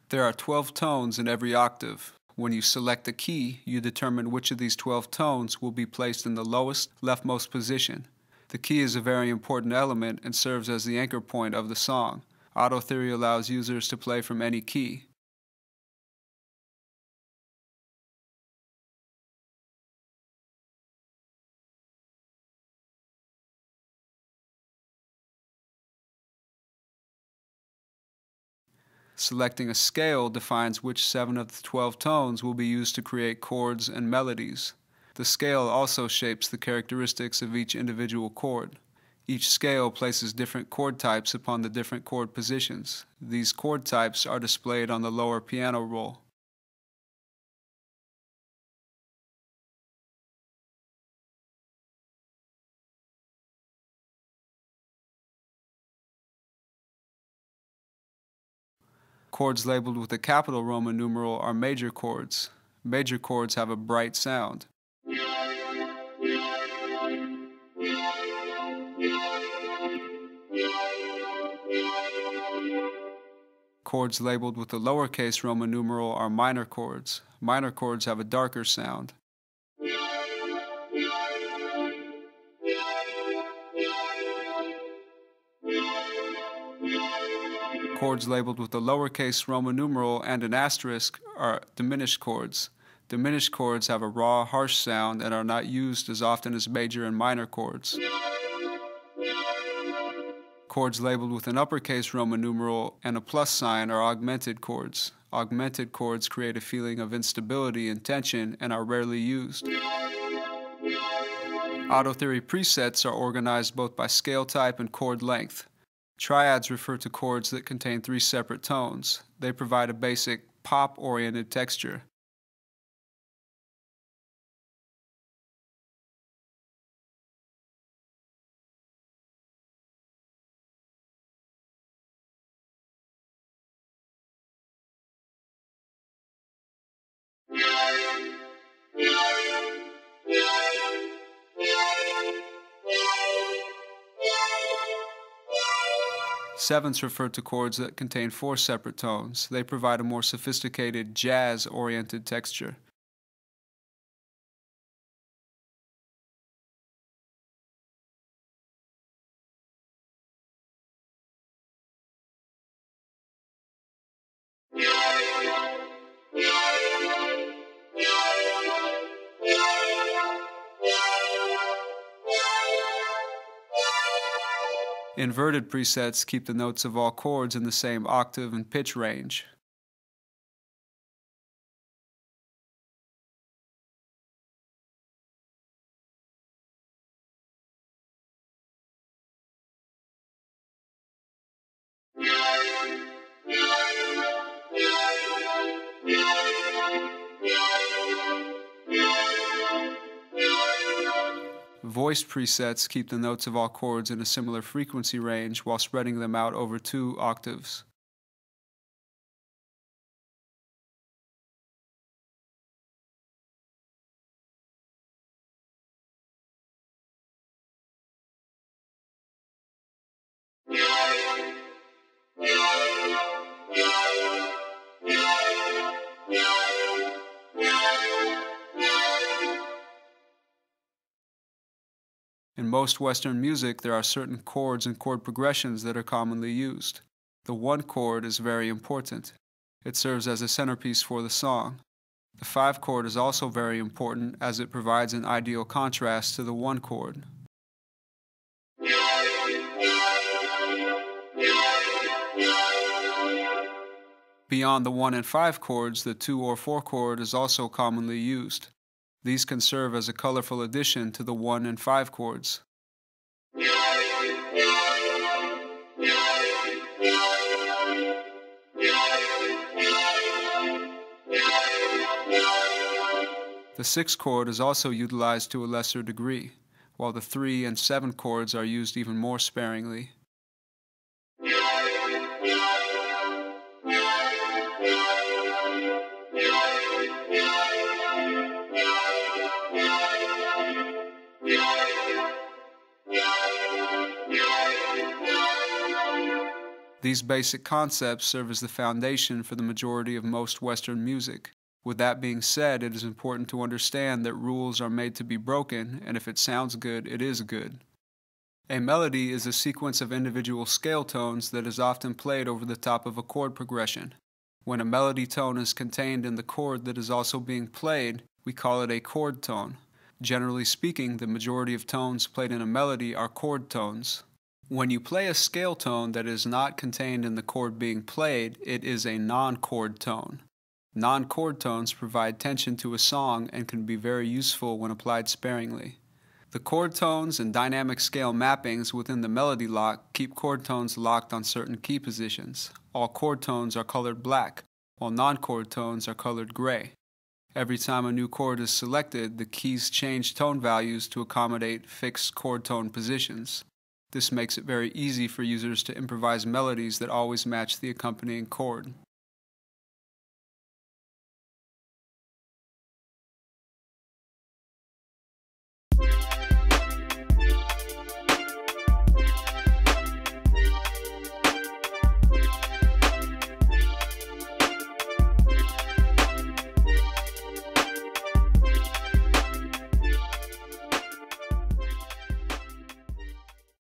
There are 12 tones in every octave. When you select a key, you determine which of these 12 tones will be placed in the lowest, leftmost position. The key is a very important element and serves as the anchor point of the song. AutoTheory allows users to play from any key. Selecting a scale defines which 7 of the 12 tones will be used to create chords and melodies. The scale also shapes the characteristics of each individual chord. Each scale places different chord types upon the different chord positions. These chord types are displayed on the lower piano roll. Chords labeled with a capital Roman numeral are major chords. Major chords have a bright sound. Chords labeled with a lowercase Roman numeral are minor chords. Minor chords have a darker sound. Chords labeled with a lowercase Roman numeral and an asterisk are diminished chords. Diminished chords have a raw, harsh sound and are not used as often as major and minor chords. Chords labeled with an uppercase Roman numeral and a plus sign are augmented chords. Augmented chords create a feeling of instability and tension and are rarely used. AutoTheory presets are organized both by scale type and chord length. Triads refer to chords that contain 3 separate tones. They provide a basic pop-oriented texture. Sevenths refer to chords that contain 4 separate tones. They provide a more sophisticated, jazz-oriented texture. Inverted presets keep the notes of all chords in the same octave and pitch range. Voiced presets keep the notes of all chords in a similar frequency range while spreading them out over 2 octaves. In most Western music, there are certain chords and chord progressions that are commonly used. The 1 chord is very important. It serves as a centerpiece for the song. The 5 chord is also very important as it provides an ideal contrast to the 1 chord. Beyond the 1 and 5 chords, the 2 or 4 chord is also commonly used. These can serve as a colorful addition to the 1 and 5 chords. The 6 chord is also utilized to a lesser degree, while the 3 and 7 chords are used even more sparingly. These basic concepts serve as the foundation for the majority of most Western music. With that being said, it is important to understand that rules are made to be broken, and if it sounds good, it is good. A melody is a sequence of individual scale tones that is often played over the top of a chord progression. When a melody tone is contained in the chord that is also being played, we call it a chord tone. Generally speaking, the majority of tones played in a melody are chord tones. When you play a scale tone that is not contained in the chord being played, it is a non-chord tone. Non-chord tones provide tension to a song and can be very useful when applied sparingly. The chord tones and dynamic scale mappings within the melody lock keep chord tones locked on certain key positions. All chord tones are colored black, while non-chord tones are colored gray. Every time a new chord is selected, the keys change tone values to accommodate fixed chord tone positions. This makes it very easy for users to improvise melodies that always match the accompanying chord.